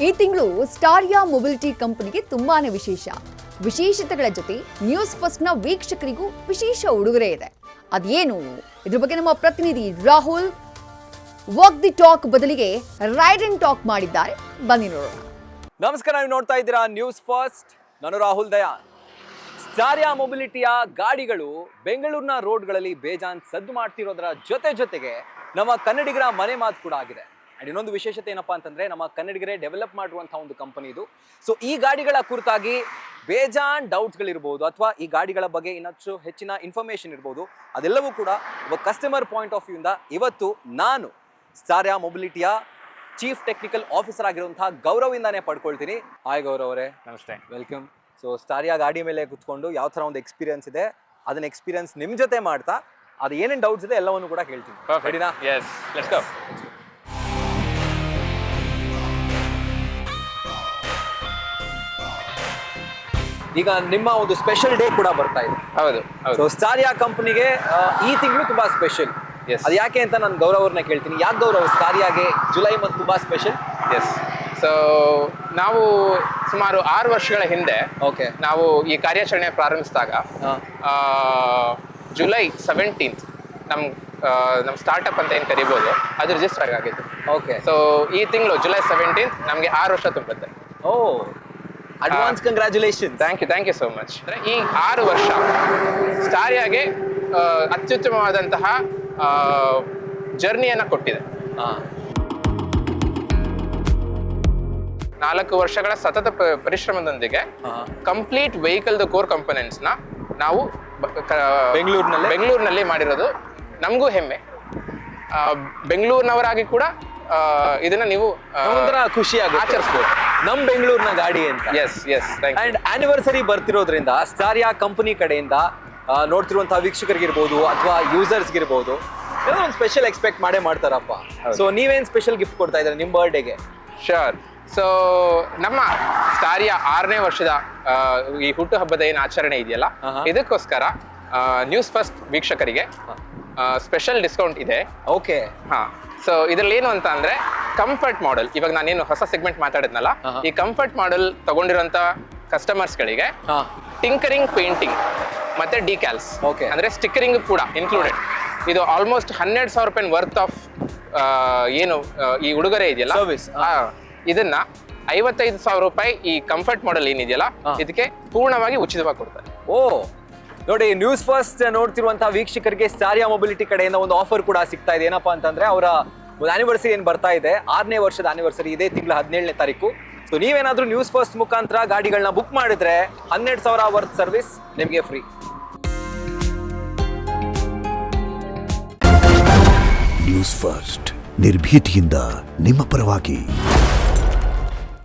ಈ ತಿಂಗಳು ಸ್ಟಾರಿಯಾ ಮೊಬಿಲಿಟಿ ಕಂಪನಿಗೆ ತುಂಬಾನೇ ವಿಶೇಷತೆಗಳ ಜೊತೆ ನ್ಯೂಸ್ ಫಸ್ಟ್ನ ವೀಕ್ಷಕರಿಗೂ ವಿಶೇಷ ಉಡುಗೊರೆ ಇದೆ. ಅದೇನು ಇದ್ರ ಬಗ್ಗೆ ನಮ್ಮ ಪ್ರತಿನಿಧಿ ರಾಹುಲ್ ವಾಕ್ ದಿ ಟಾಕ್ ಬದಲಿಗೆ ರೈಡ್ ಅಂಡ್ ಟಾಕ್ ಮಾಡಿದ್ದಾರೆ. ಬನ್ನಿ ನೋಡೋಣ. ನಮಸ್ಕಾರ, ನೀವು ನೋಡ್ತಾ ಇದ್ದೀರಾ ನ್ಯೂಸ್ ಫಸ್ಟ್. ನಾನು ರಾಹುಲ್ ದಯಾನ್. ಸ್ಟಾರಿಯಾ ಮೊಬಿಲಿಟಿಯ ಗಾಡಿಗಳು ಬೆಂಗಳೂರಿನ ರೋಡ್ಗಳಲ್ಲಿ ಬೇಜಾನ್ ಸದ್ದು ಮಾಡ್ತಿರೋದರ ಜೊತೆಗೆ ನಮ್ಮ ಕನ್ನಡಿಗರ ಮನೆ ಮಾತು ಕೂಡ ಆಗಿದೆ. ಅಂಡ್ ಇನ್ನೊಂದು ವಿಶೇಷತೆ ಏನಪ್ಪಾ ಅಂತಂದ್ರೆ, ನಮ್ಮ ಕನ್ನಡಿಗರೇ ಡೆವಲಪ್ ಮಾಡುವಂತಹ ಒಂದು ಕಂಪನಿ ಇದು. ಸೊ ಈ ಗಾಡಿಗಳ ಕುರಿತಾಗಿ ಬೇಜಾನ್ ಡೌಟ್ಸ್ಗಳಿರ್ಬೋದು, ಅಥವಾ ಈ ಗಾಡಿಗಳ ಬಗ್ಗೆ ಇನ್ನಷ್ಟು ಹೆಚ್ಚಿನ ಇನ್ಫಾರ್ಮೇಶನ್ ಇರ್ಬೋದು, ಅದೆಲ್ಲವೂ ಕೂಡ ಒಬ್ಬ ಕಸ್ಟಮರ್ ಪಾಯಿಂಟ್ ಆಫ್ ವ್ಯೂ ಇಂದ ಇವತ್ತು ನಾನು ಸ್ಟಾರಿಯಾ ಮೊಬಿಲಿಟಿಯ ಚೀಫ್ ಟೆಕ್ನಿಕಲ್ ಆಫೀಸರ್ ಆಗಿರುವಂತಹ ಗೌರವಿಂದಾನೇ ಪಡ್ಕೊಳ್ತೀನಿ. ಹಾಯ್ ಗೌರವ್ ಅವರೇ, ನಮಸ್ತೆ, ವೆಲ್ಕಮ್. ಸೊ ಸ್ಟಾರಿಯಾ ಗಾಡಿ ಮೇಲೆ ಕುತ್ಕೊಂಡು ಯಾವ ಥರ ಒಂದು ಎಕ್ಸ್ಪೀರಿಯನ್ಸ್ ಇದೆ, ಅದನ್ನ ಎಕ್ಸ್ಪೀರಿಯನ್ಸ್ ನಿಮ್ಮ ಜೊತೆ ಮಾಡ್ತಾ ಅದು ಏನೇನು ಡೌಟ್ಸ್ ಇದೆ ಎಲ್ಲವನ್ನು ಕೂಡ ಕೇಳ್ತೀನಿ. ರೆಡಿನಾ? yes, let's go. ಈಗ ನಿಮ್ಮ ಒಂದು ಸ್ಪೆಷಲ್ ಡೇ ಕೂಡ ಬರ್ತಾ ಇದೆ. ಹೌದು. ಸೊ ಸ್ಟಾರಿಯಾ ಕಂಪನಿಗೆ ಈ ತಿಂಗಳು ತುಂಬಾ ಸ್ಪೆಷಲ್. ಅದು ಯಾಕೆ ಅಂತ ನಾನು ಗೌರವ್ ಅವ್ರನ್ನ ಕೇಳ್ತೀನಿ. ಯಾಕೆ ಗೌರವ್ ಸ್ಟಾರಿಯಾಗೆ ಜುಲೈ ಮಂತ್ ತುಂಬಾ ಸ್ಪೆಷಲ್? ಎಸ್, ಸೊ ನಾವು ಸುಮಾರು 6 ವರ್ಷಗಳ ಹಿಂದೆ ನಾವು ಈ ಕಾರ್ಯಾಚರಣೆ ಪ್ರಾರಂಭಿಸಿದಾಗ ಜುಲೈ 17th ನಮ್ಮ ಸ್ಟಾರ್ಟ್ಅಪ್ ಅಂತ ಏನು ಕರಿಬೋದು, ಅದು ರಿಜಿಸ್ಟರ್ ಆಗಿತ್ತು. ಓಕೆ. ಸೊ ಈ ತಿಂಗಳು ಜುಲೈ 17th ನಮಗೆ 6 ವರ್ಷ ತುಂಬುತ್ತೆ. Oh, advance congratulation. Thank you so much. ಈ 6 ವರ್ಷ ಸ್ಟಾರಿಯಾಗೆ ಅತ್ಯುತ್ತಮವಾದಂತಹ ಜರ್ನಿಯನ್ನು ಕೊಟ್ಟಿದೆ. 4 ವರ್ಷಗಳ ಸತತ ಪರಿಶ್ರಮದೊಂದಿಗೆ ಕಂಪ್ಲೀಟ್ ವೆಹಿಕಲ್ ಕೋರ್ ಕಂಪೋನೆಂಟ್ಸ್ನ ನಾವು ಬೆಂಗಳೂರಿನಲ್ಲಿ ಮಾಡಿರೋದು ನಮಗೂ ಹೆಮ್ಮೆ. ಬೆಂಗಳೂರಿನವರಾಗಿ ಕೂಡ ಇದನ್ನ ನೀವು ಖುಷಿ ಆಚರಿಸ್ಬೋದು. ನಮ್ ಬೆಂಗಳೂರಿನ ಗಾಡಿ ಅಂತ. ಎಸ್ ಅಂಡ್ ಆನಿವರ್ಸರಿ ಬರ್ತಿರೋದ್ರಿಂದ ಸ್ಟಾರಿಯಾ ಕಂಪನಿ ಕಡೆಯಿಂದ ನೋಡ್ತಿರುವಂತಹ ವೀಕ್ಷಕರಿಗಿರ್ಬೋದು ಅಥವಾ ಯೂಸರ್ಸ್ಗಿರ್ಬೋದು ಏನೋ ಒಂದು ಸ್ಪೆಷಲ್ ಎಕ್ಸ್ಪೆಕ್ಟ್ ಮಾಡ್ತಾರಪ್ಪ. ಸೊ ನೀವೇನ್ ಸ್ಪೆಷಲ್ ಗಿಫ್ಟ್ ಕೊಡ್ತಾ ಇದ್ದಾರೆ ನಿಮ್ಮ ಬರ್ಡೇಗೆ? ಶೋರ್. ಸೊ ನಮ್ಮ ಸ್ಟಾರಿಯಾ 6ನೇ ವರ್ಷದ ಈ ಹುಟ್ಟುಹಬ್ಬದ ಏನು ಆಚರಣೆ ಇದೆಯಲ್ಲ, ಇದಕ್ಕೋಸ್ಕರ ನ್ಯೂಸ್ ಫಸ್ಟ್ ವೀಕ್ಷಕರಿಗೆ ಸ್ಪೆಷಲ್ ಡಿಸ್ಕೌಂಟ್ ಇದೆ. ಓಕೆ. ಸೊ ಇದ್ರಲ್ಲಿ ಏನು ಅಂತ ಅಂದ್ರೆ, ಕಂಫರ್ಟ್ ಮಾಡೆಲ್, ಇವಾಗ ನಾನೇನು ಹೊಸ ಸೆಗ್ಮೆಂಟ್ ಮಾತಾಡಿದ್ನಲ್ಲ, ಈ ಕಂಫರ್ಟ್ ಮಾಡೆಲ್ ತಗೊಂಡಿರೋಂಥ ಕಸ್ಟಮರ್ಸ್ಗಳಿಗೆ ಟಿಂಕರಿಂಗ್, ಪೇಂಟಿಂಗ್ ಮತ್ತೆ ಡಿಕ್ಯಾಲ್ಸ್, ಅಂದ್ರೆ ಸ್ಟಿಕ್ಕರಿಂಗ್ ಕೂಡ ಇನ್ಕ್ಲೂಡೆಡ್. ಇದು ಆಲ್ಮೋಸ್ಟ್ 12,000 ರೂಪಾಯಿ ವರ್ತ್ ಆಫ್ ಏನು ಈ ಉಡುಗೊರೆ ಇದೆಯಲ್ಲ, ಇದನ್ನ 55,000 ರೂಪಾಯಿ ಈ ಕಂಫರ್ಟ್ ಮಾಡೆಲ್ ಏನಿದೆಯಲ್ಲ ಇದಕ್ಕೆ ಪೂರ್ಣವಾಗಿ ಉಚಿತವಾಗಿ ಕೊಡ್ತಾರೆ. ಓ ನೋಡಿ, ನ್ಯೂಸ್ ಫಸ್ಟ್ ನೋಡ್ತಿರುವಂತಹ ವೀಕ್ಷಕರಿಗೆ ಸ್ಟಾರಿಯಾ ಮೊಬಿಲಿಟಿ ಕಡೆಯಿಂದ ಒಂದು ಆಫರ್ ಕೂಡ ಸಿಗ್ತಾ ಇದೆ. ಏನಪ್ಪಾ ಅಂತಂದ್ರೆ, ಅವರ ಒಂದು ಆನಿವರ್ಸರಿ ಏನು ಬರ್ತಾ ಇದೆ, 6ನೇ ವರ್ಷದ ಆನಿವರ್ಸರಿ ಇದೇ ತಿಂಗಳ 17ನೇ ತಾರೀಕು. ಸೊ ನೀವೇನಾದ್ರೂ ನ್ಯೂಸ್ ಫಸ್ಟ್ ಮುಖಾಂತರ ಗಾಡಿಗಳನ್ನ ಬುಕ್ ಮಾಡಿದ್ರೆ 12,000 ವರ್ತ್ ಸರ್ವಿಸ್ ನಿಮಗೆ ಫ್ರೀ. ನ್ಯೂಸ್ ಫಸ್ಟ್, ನಿರ್ಭೀತಿಯಿಂದ ನಿಮ್ಮ ಪರವಾಗಿ.